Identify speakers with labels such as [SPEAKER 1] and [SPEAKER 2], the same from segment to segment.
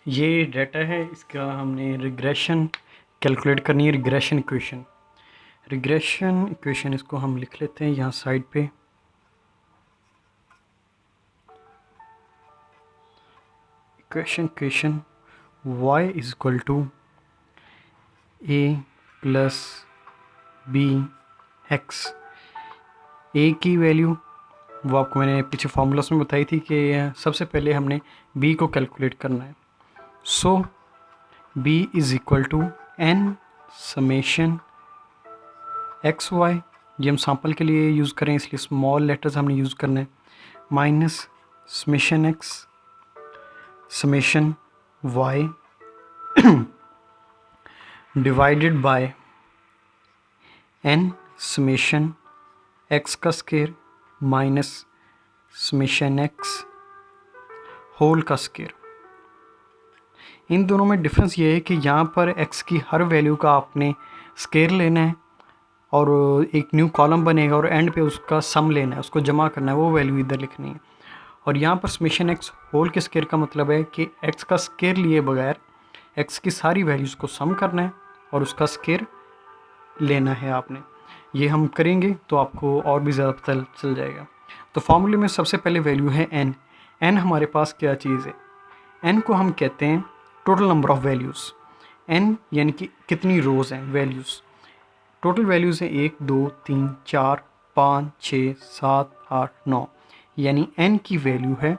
[SPEAKER 1] ये डाटा है, इसका हमने रिग्रेशन कैलकुलेट करनी है। रिग्रेशन इक्वेशन इसको हम लिख लेते हैं यहाँ साइड पे। Equation y is equal to a plus b x. A की वैल्यू वो आपको मैंने पीछे फार्मूलास में बताई थी कि सबसे पहले हमने b को कैलकुलेट करना है। So b is equal to n summation x y. ये हम सैम्पल के लिए यूज़ करें इसलिए स्मॉल लेटर्स हमने यूज़ करना है। Minus summation x summation y divided by n summation x का square minus summation x whole का स्केयर। इन दोनों में डिफरेंस ये है कि यहाँ पर x की हर वैल्यू का आपने स्केयर लेना है और एक न्यू कॉलम बनेगा और एंड पे उसका सम लेना है, उसको जमा करना है, वो वैल्यू इधर लिखनी है। और यहाँ पर समेशन एक्स होल के स्केयर का मतलब है कि x का स्केयर लिए बगैर x की सारी वैल्यूज़ को सम करना है और उसका स्केयर लेना है आपने। ये हम करेंगे तो आपको और भी ज़्यादा पता चल जाएगा। तो फॉर्मूले में सबसे पहले वैल्यू है n हमारे पास क्या चीज़ है? n को हम कहते हैं total number of values. n यानी कि कितनी रोज़ हैं वैल्यूज़। टोटल वैल्यूज़ हैं 1 2 3 4 5 6 7 8 9, यानी n की वैल्यू है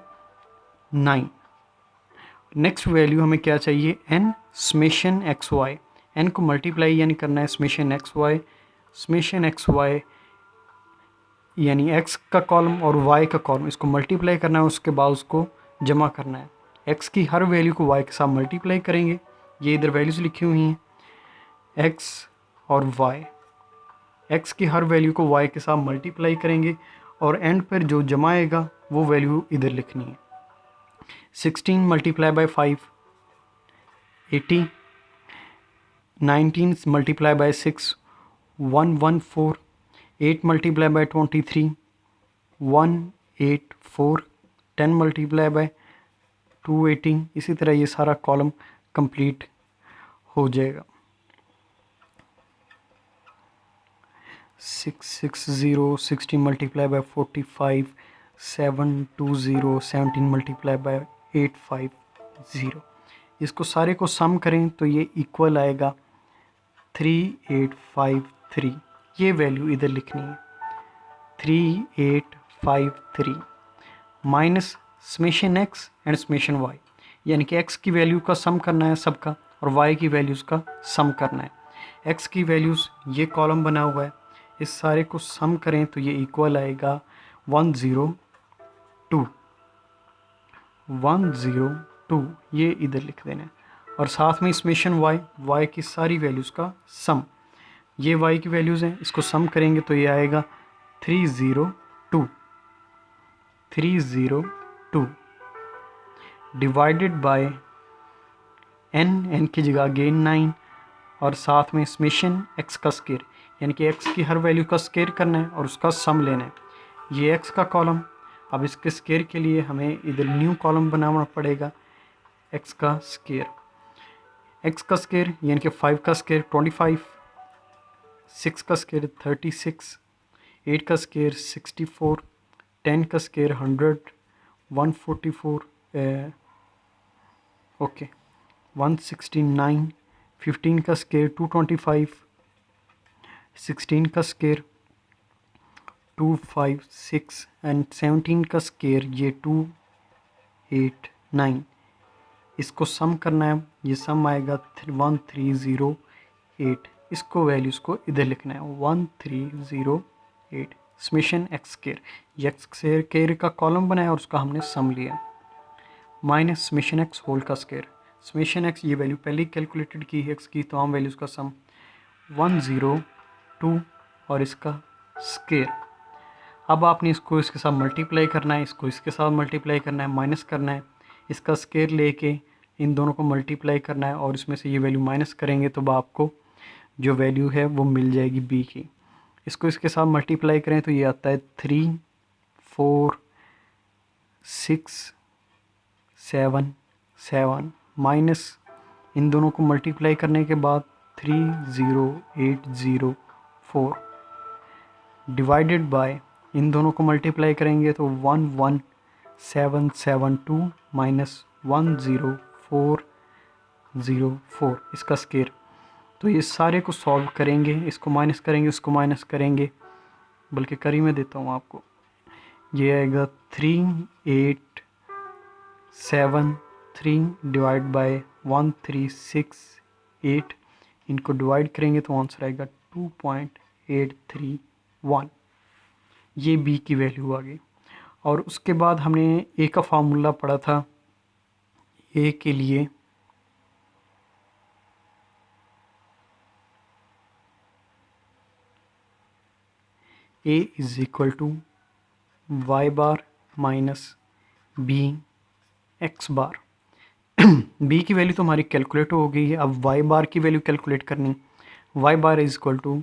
[SPEAKER 1] 9। नेक्स्ट वैल्यू हमें क्या चाहिए? n summation x y. n को मल्टीप्लाई यानी करना है summation x y. Summation x y यानी x का कॉलम और y का कॉलम, इसको मल्टीप्लाई करना है, उसके बाद उसको जमा करना है। x की हर वैल्यू को y के साथ मल्टीप्लाई करेंगे। ये इधर वैल्यूज़ लिखी हुई हैं x और y। x की हर वैल्यू को y के साथ मल्टीप्लाई करेंगे और एंड पर जो जमा आएगा वो वैल्यू इधर लिखनी है। 16 multiply by 5 80, 19 multiply by 6 114, 8 multiply by 23 184, 10 multiply by 218। इसी तरह ये सारा कॉलम कंप्लीट हो जाएगा। 660, 60 मल्टीप्लाई बाय 45, 720, 17 मल्टीप्लाई बाय 850। इसको सारे को सम करें तो ये इक्वल आएगा 3853। ये वैल्यू इधर लिखनी है 3853 minus summation x and summation y, यानी कि x की वैल्यू का सम करना है सबका और y की वैल्यूज़ का सम करना है। x की वैल्यूज़ ये कॉलम बना हुआ है, इस सारे को सम करें तो ये इक्वल आएगा 102। 102 ये इधर लिख देना है और साथ में समेशन y की सारी वैल्यूज़ का सम। ये y की वैल्यूज़ हैं, इसको सम करेंगे तो ये आएगा 302 डिवाइडेड बाय n की जगह अगेन 9 और साथ में समेशन x का स्केयर, यानी कि x की हर वैल्यू का स्केयर करना है और उसका सम लेना है। ये x का कॉलम। अब इसके स्केयर के लिए हमें इधर न्यू कॉलम बनाना पड़ेगा। x का स्केयर यानी कि 5 का स्केयर 25, 6 का स्केयर 36, 8 का स्केयर 64, 10 का स्केयर 100, 144 ओके 169, 15 का स्केयर 225, 16 का स्केयर 256 एंड 17 का स्केयर ये 289। इसको सम करना है, ये सम आएगा 1308। इसको वैल्यूज़ को इधर लिखना है 1308। समेशन एक्स स्केयर, ये एक्स स्केयर का कॉलम बनाया और उसका हमने सम लिया माइनस समेशन एक्स होल का स्केयर। समेशन एक्स ये वैल्यू पहले ही कैलकुलेटेड की है एक्स की तमाम वैल्यूज़ का सम 102 और इसका स्केयर। अब आपने इसको इसके साथ मल्टीप्लाई करना है, इसको इसके साथ मल्टीप्लाई करना है, माइनस करना है, इसका स्केयर लेके इन दोनों को मल्टीप्लाई करना है और इसमें से ये वैल्यू माइनस करेंगे तो आपको जो वैल्यू है वो मिल जाएगी b की। इसको इसके साथ मल्टीप्लाई करें तो ये आता है 3 4 6 7 7 माइनस इन दोनों को मल्टीप्लाई करने के बाद 30804 डिवाइडेड बाय इन दोनों को मल्टीप्लाई करेंगे तो 11772 माइनस 10404 इसका स्केयर। तो ये सारे को सॉल्व करेंगे, इसको माइनस करेंगे, उसको माइनस करेंगे, बल्कि कर ही मैं देता हूँ आपको। ये आएगा 3873 डिवाइड बाय 1368, इनको डिवाइड करेंगे तो आंसर आएगा 2.831। ये बी की वैल्यू आ गई। और उसके बाद हमने ए का फार्मूला पढ़ा था। ए के लिए a is equal to y bar minus b x bar. B की वैल्यू तो हमारी कैलकुलेट हो गई है, अब वाई बार की वैल्यू कैलकुलेट करनी। Y bar is equal to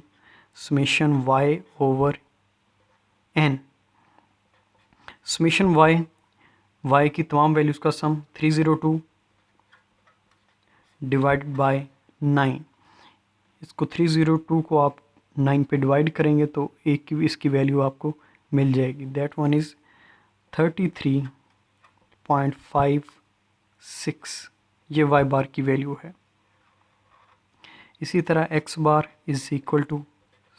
[SPEAKER 1] summation y over n. Summation y की तमाम वैल्यूज़ का सम 302 डिवाइडेड बाय 9। इसको 302 को आप 9 पे डिवाइड करेंगे तो एक की इसकी वैल्यू आपको मिल जाएगी। That one is 33.56। ये वाई बार की वैल्यू है। इसी तरह x bar is equal to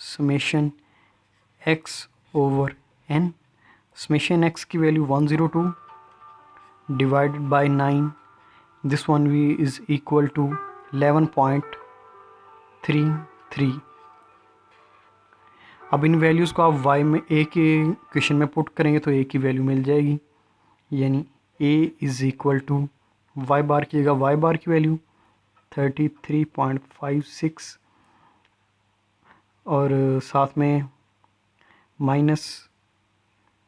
[SPEAKER 1] summation x over n. Summation x की value 102 divided by 9। This one we is equal to 11.33। अब इन वैल्यूज़ को आप y में a के क्वेश्चन में पुट करेंगे तो a की वैल्यू मिल जाएगी, यानी a is equal to y bar कीजिएगा, वाई बार की वैल्यू 33.56 और साथ में माइनस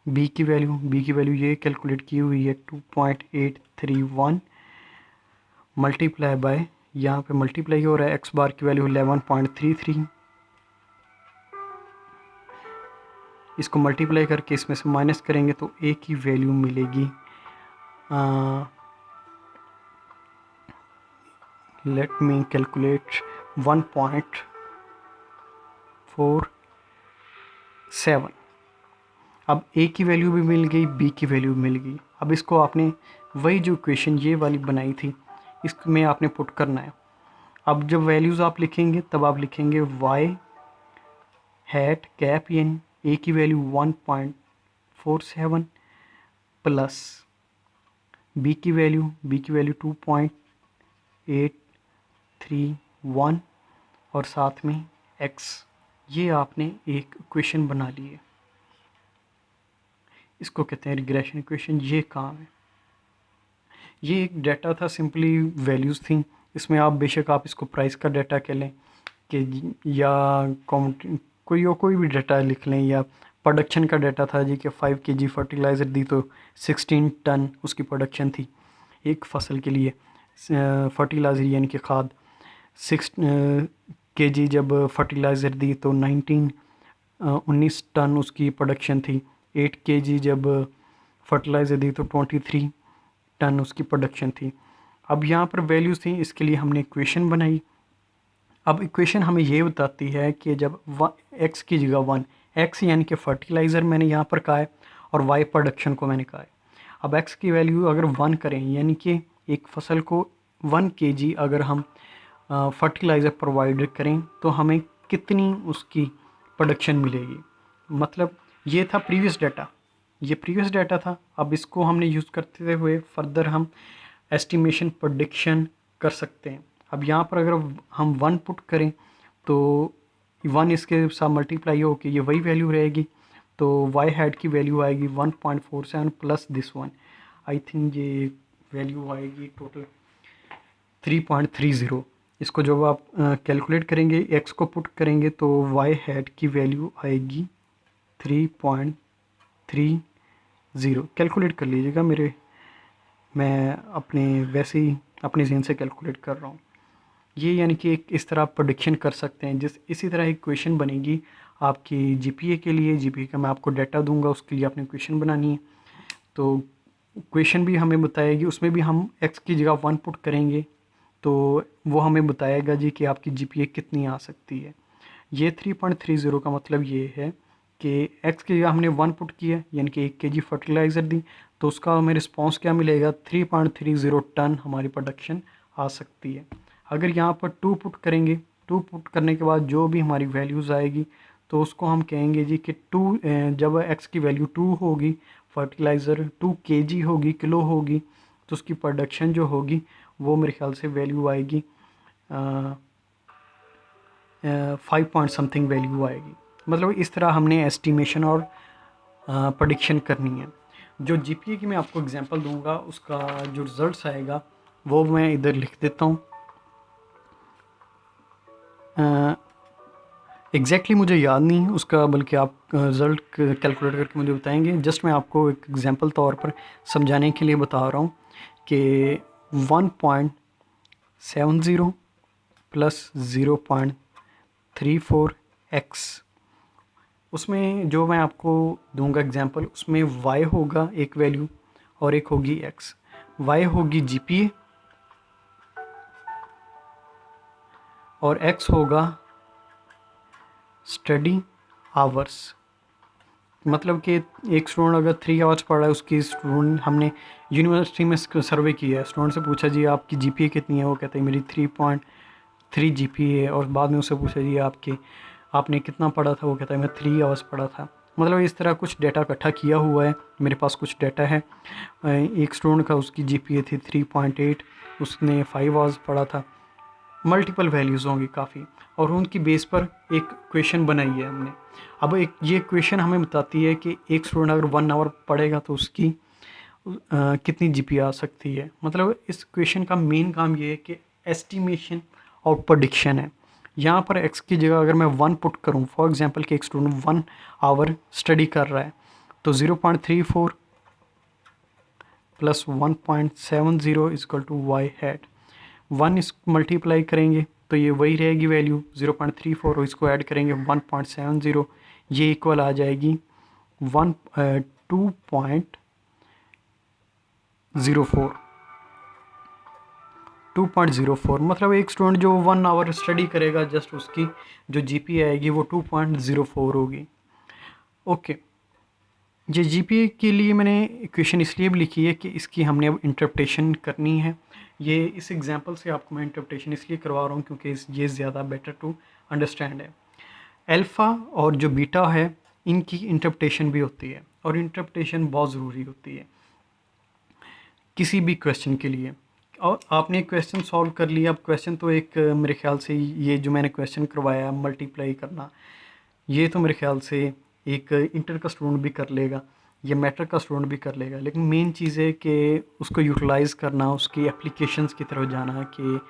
[SPEAKER 1] b की वैल्यू ये कैलकुलेट की हुई है 2.831 मल्टीप्लाई बाय, यहाँ पे मल्टीप्लाई हो रहा है, x बार की वैल्यू 11.33। इसको मल्टीप्लाई करके इसमें से माइनस करेंगे तो a की वैल्यू मिलेगी लेट मी कैलकुलेट 1.47। अब a की वैल्यू भी मिल गई, b की वैल्यू मिल गई। अब इसको आपने वही जो इक्वेशन ये वाली बनाई थी इसमें आपने पुट करना है। अब जब वैल्यूज़ आप लिखेंगे तब आप लिखेंगे y हैट कैप यानी a की वैल्यू 1.47 प्लस b की वैल्यू 2.831 और साथ में x। ये आपने एक इक्वेशन बना ली है, इसको कहते हैं रिग्रेशन इक्वेशन। ये काम है, ये एक डाटा था, सिंपली वैल्यूज़ थी। इसमें आप बेशक आप इसको प्राइस का डाटा कह लें कि या कोई भी डाटा लिख लें, या प्रोडक्शन का डाटा था जी कि 5 kg फर्टिलाइज़र दी तो 16 टन उसकी प्रोडक्शन थी एक फसल के लिए। फर्टिलाइज़र यानी कि खाद 6 kg जब फर्टिलाइज़र दी तो 19 टन उसकी प्रोडक्शन थी। 8 kg जब फर्टिलाइज़र दी तो 23 टन उसकी प्रोडक्शन थी। अब यहाँ पर वैल्यूज़ थी, इसके लिए हमने इक्वेशन बनाई। अब इक्वेशन हमें ये बताती है कि जब x की जगह 1, x यानी कि फर्टिलाइज़र मैंने यहाँ पर कहा है और y प्रोडक्शन को मैंने कहा है। अब x की वैल्यू अगर 1 करें, यानी कि एक फसल को 1 kg अगर हम फर्टिलाइज़र प्रोवाइड करें तो हमें कितनी उसकी प्रोडक्शन मिलेगी। मतलब ये था प्रीवियस डाटा, ये प्रीवियस डाटा था। अब इसको हमने यूज़ करते हुए फर्दर हम एस्टिमेशन प्रेडिक्शन कर सकते हैं। अब यहाँ पर अगर हम 1 पुट करें तो 1 इसके साथ मल्टीप्लाई हो के ये वही वैल्यू रहेगी, तो वाई हैड की वैल्यू आएगी 1.47 plus this one. I think ये वैल्यू आएगी टोटल 3.30। इसको जब आप कैलकुलेट करेंगे, x को पुट करेंगे तो वाई हैड की वैल्यू आएगी 3.30। कैलकुलेट कर लीजिएगा, मैं अपने वैसे ही अपने जहन से कैलकुलेट कर रहा हूँ। ये यानी कि एक इस तरह आप प्रेडिक्शन कर सकते हैं। इसी तरह एक क्वेश्चन बनेगी आपकी जीपीए के लिए। जीपीए का मैं आपको डाटा दूंगा, उसके लिए आपने क्वेश्चन बनानी है। तो क्वेश्चन भी हमें बताएगी, उसमें भी हम x की जगह 1 पुट करेंगे तो वो हमें बताएगा जी कि आपकी जीपीए कितनी आ सकती है। ये 3.30 का मतलब ये है कि x की जगह हमने 1 पुट किया, यानी कि 1 kg फर्टिलाइज़र दी, तो उसका हमें रिस्पॉन्स क्या मिलेगा, 3.30 टन हमारी प्रोडक्शन आ सकती है। अगर यहाँ पर 2 पुट करेंगे, 2 पुट करने के बाद जो भी हमारी वैल्यूज़ आएगी तो उसको हम कहेंगे जी कि जब x की वैल्यू 2 होगी, फर्टिलाइज़र 2 kg होगी, किलो होगी, तो उसकी प्रोडक्शन जो होगी वो मेरे ख्याल से वैल्यू आएगी 5 पॉइंट समथिंग वैल्यू आएगी। मतलब इस तरह हमने एस्टिमेशन और प्रेडिक्शन करनी है। जो जीपीए की मैं आपको एग्जांपल दूंगा, उसका जो रिज़ल्ट्स आएगा वो मैं इधर लिख देता हूँ। एग्जैक्टली मुझे याद नहीं है उसका, बल्कि आप रिज़ल्ट कैलकुलेट करके मुझे बताएंगे। जस्ट मैं आपको एक एग्जांपल तौर पर समझाने के लिए बता रहा हूँ कि 1.70 प्लस 0.34x, उसमें जो मैं आपको दूंगा एग्जांपल, उसमें y होगा एक वैल्यू और एक होगी x। y होगी जीपीए और x होगा स्टडी आवर्स। मतलब कि एक स्टूडेंट अगर 3 आवर्स पढ़ रहा है, उसकी स्टूडेंट हमने यूनिवर्सिटी में सर्वे किया है, स्टूडेंट से पूछा जी आपकी जीपीए कितनी है, वो कहते हैं मेरी 3.3 जीपीए है। और बाद में उससे पूछा जी आपने कितना पढ़ा था, वो कहता है मैं 3 आवर्स पढ़ा था। मतलब इस तरह कुछ डेटा इकट्ठा किया हुआ है, मेरे पास कुछ डेटा है। एक स्टूडेंट का उसकी जीपीए थी 3.8, उसने 5 आवर्स पढ़ा था। मल्टीपल वैल्यूज़ होंगी काफ़ी, और उनकी बेस पर एक क्वेश्चन बनाई है हमने। अब एक ये क्वेश्चन हमें बताती है कि एक स्टूडेंट अगर 1 आवर पढ़ेगा तो उसकी कितनी जीपीए आ सकती है। मतलब इस क्वेश्चन का मेन काम ये है कि एस्टिमेशन और प्रेडिक्शन है। यहाँ पर x की जगह अगर मैं 1 पुट करूँ, फॉर एग्जांपल कि एक स्टूडेंट 1 आवर स्टडी कर रहा है, तो 0.34 plus 1.70 equal to y hat. 1 इस मल्टीप्लाई करेंगे तो ये वही रहेगी वैल्यू 0.34, और इसको ऐड करेंगे 1.70, ये इक्वल आ जाएगी 2.04। 2.04 मतलब एक स्टूडेंट जो 1 आवर स्टडी करेगा, जस्ट उसकी जो जीपीए आएगी वो 2.04 होगी। ओके, ये जीपीए के लिए मैंने इक्वेशन इसलिए भी लिखी है कि इसकी हमने अब इंटरप्रिटेशन करनी है। ये इस एग्जांपल से आपको मैं इंटरप्रिटेशन इसलिए करवा रहा हूँ क्योंकि ये ज़्यादा बेटर टू अंडरस्टैंड है। अल्फ़ा और जो बीटा है, इनकी इंटरप्रिटेशन भी होती है, और इंटरप्रिटेशन बहुत ज़रूरी होती है किसी भी क्वेश्चन के लिए। और आपने क्वेश्चन सॉल्व कर लिया, अब क्वेश्चन तो एक मेरे ख्याल से ये जो मैंने क्वेश्चन करवाया मल्टीप्लाई करना, ये तो मेरे ख्याल से एक इंटर का स्टूडेंट भी कर लेगा, या मैट्रिक का स्टूडेंट भी कर लेगा। लेकिन मेन चीज़ है कि उसको यूटिलाइज़ करना, उसकी एप्लीकेशंस की तरफ जाना कि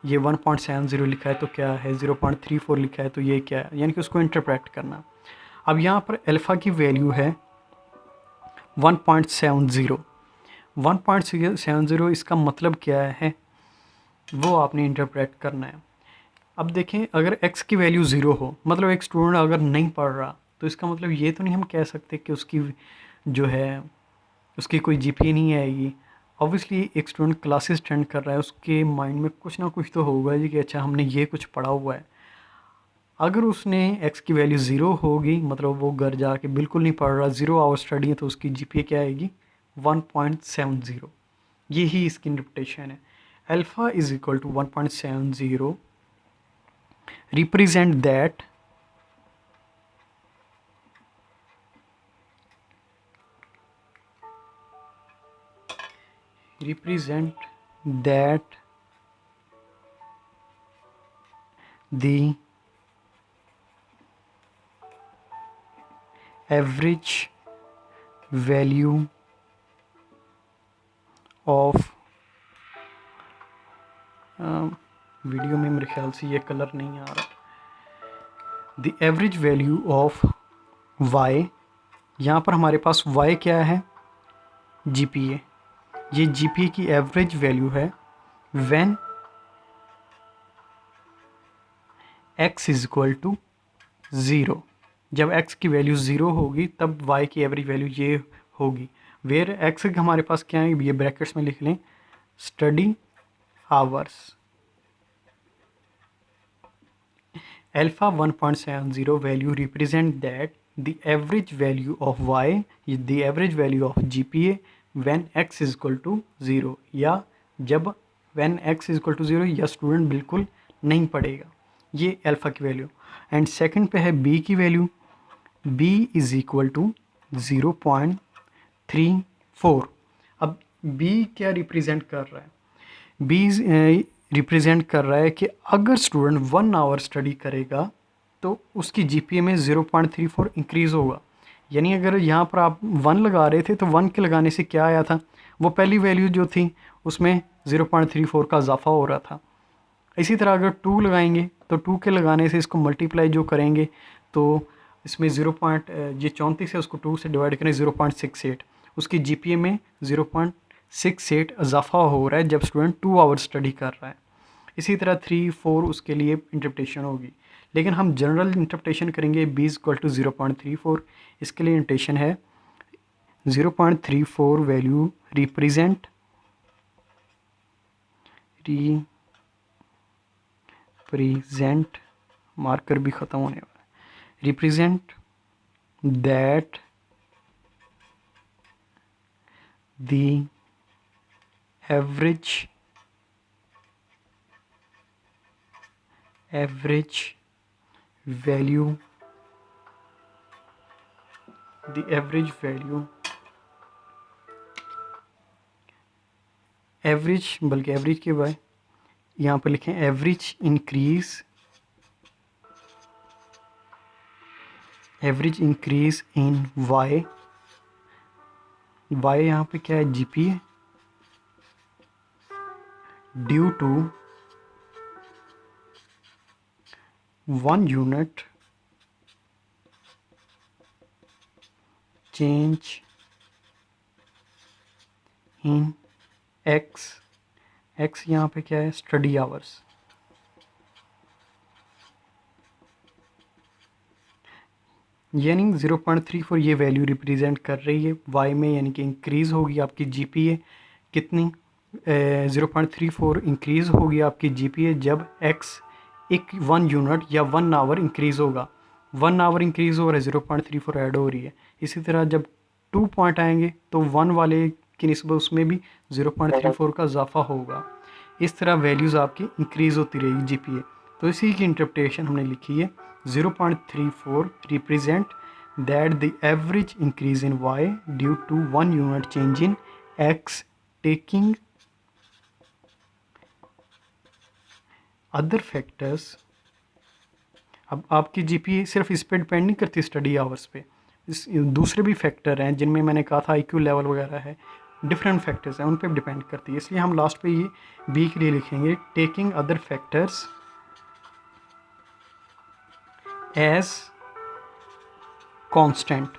[SPEAKER 1] ये 1.70 लिखा है तो क्या है, 0.34 लिखा है तो ये क्या है, यानी कि उसको इंटरप्रेट करना। अब यहाँ पर अल्फ़ा की वैल्यू है 1.70। 1.70 इसका मतलब क्या है वो आपने इंटरप्रेट करना है। अब देखें, अगर x की वैल्यू 0 हो, मतलब एक स्टूडेंट अगर नहीं पढ़ रहा, तो इसका मतलब ये तो नहीं हम कह सकते कि उसकी जो है उसकी कोई जीपीए नहीं आएगी। ऑब्वियसली एक स्टूडेंट क्लासेस अटेंड कर रहा है, उसके माइंड में कुछ ना कुछ तो होगा जी कि अच्छा हमने ये कुछ पढ़ा हुआ है। अगर उसने x की वैल्यू 0 होगी, मतलब वो घर जाके बिल्कुल नहीं पढ़ रहा, 0 आवर स्टडी है, तो उसकी जीपीए क्या आएगी 1.70। यही इसकी इंटरप्रिटेशन है। Alpha is equal to 1.70 represent that the average value of video में मेरे ख्याल से ये कलर नहीं आ रहा। The average value of y, यहाँ पर हमारे पास y क्या है, जीपीए। ये जीपीए की एवरेज वैल्यू है when x is equal to 0। जब x की वैल्यू 0 होगी तब y की एवरेज वैल्यू ये होगी वेयर एक्स हमारे पास क्या है, ये ब्रैकेट्स में लिख लें, study hours. Alpha 1.70 value represent that the average value of y is the average value of GPA when x is equal to 0, या जब when x is equal to 0 या स्टूडेंट बिल्कुल नहीं पढ़ेगा, ये अल्फ़ा की वैल्यू। एंड सेकंड पे है b की वैल्यू, b इज़ इक्वल टू 0.34। अब b क्या रिप्रेजेंट कर रहा है, b रिप्रेजेंट कर रहा है कि अगर स्टूडेंट 1 आवर स्टडी करेगा तो उसकी जीपीए में 0.34 इंक्रीज़ होगा। यानी अगर यहाँ पर आप 1 लगा रहे थे तो 1 के लगाने से क्या आया था, वो पहली वैल्यू जो थी उसमें 0.34 का इजाफा हो रहा था। इसी तरह अगर 2 लगाएंगे तो 2 के लगाने से इसको मल्टीप्लाई जो करेंगे तो इसमें ये 34 है, उसको 2 से डिवाइड करें 0.68, उसकी जीपीए में 0.68 इजाफा हो रहा है जब स्टूडेंट 2 आवर स्टडी कर रहा है। इसी तरह 3, 4 उसके लिए इंटरप्रिटेशन होगी, लेकिन हम जनरल इंटरप्रिटेशन करेंगे b इज इक्वल टू 0.34। इसके लिए इंटेशन है 0.34 वैल्यू रिप्रेजेंट मार्कर भी ख़त्म होने वाला है, represent that the average value average, बल्कि एवरेज के बाद यहाँ पर लिखें एवरेज इंक्रीज इन y यहाँ पे क्या है, GPA due to 1 unit change in x यहाँ पे क्या है, स्टडी आवर्स। यानी 0.34 ये वैल्यू रिप्रेजेंट कर रही है y में, यानी कि इंक्रीज़ होगी आपकी जीपीए कितनी, 0.34 इंक्रीज़ होगी आपकी जीपीए जब x 1 यूनिट या 1 आवर इंक्रीज़ होगा। 1 आवर इंक्रीज़ हो रहा है, 0.34 ऐड हो रही है। इसी तरह जब 2 पॉइंट आएंगे तो 1 वाले की निस्बत उसमें भी 0.34 का इजाफा होगा। इस तरह वैल्यूज़ आपकी इंक्रीज़ होती रहेगी जीपीए। तो इसी की इंटरप्रिटेशन हमने लिखी है 0.34 represent that the average increase in y due to 1 unit change in x taking other factors. अब आपकी जीपीए सिर्फ इस पे डिपेंड नहीं करती, स्टडी आवर्स पे दूसरे भी फैक्टर हैं जिनमें मैंने कहा था आईक्यू लेवल वगैरह है, डिफरेंट फैक्टर्स हैं, उन पे डिपेंड करती है। इसलिए हम लास्ट पे ये बी के लिए लिखेंगे taking other factors as constant.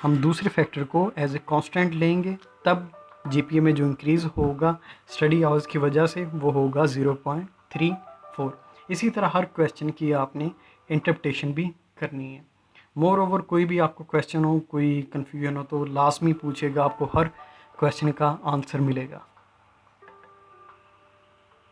[SPEAKER 1] हम दूसरे फैक्टर को एज ए कांस्टेंट लेंगे, तब जीपीए में जो इंक्रीज़ होगा स्टडी आवर्स की वजह से वो होगा 0.34। इसी तरह हर क्वेश्चन की आपने इंटरप्रिटेशन भी करनी है। मोर ओवर कोई भी आपको क्वेश्चन हो, कोई कन्फ्यूजन हो तो लाजमी पूछेगा, आपको हर क्वेश्चन का आंसर मिलेगा।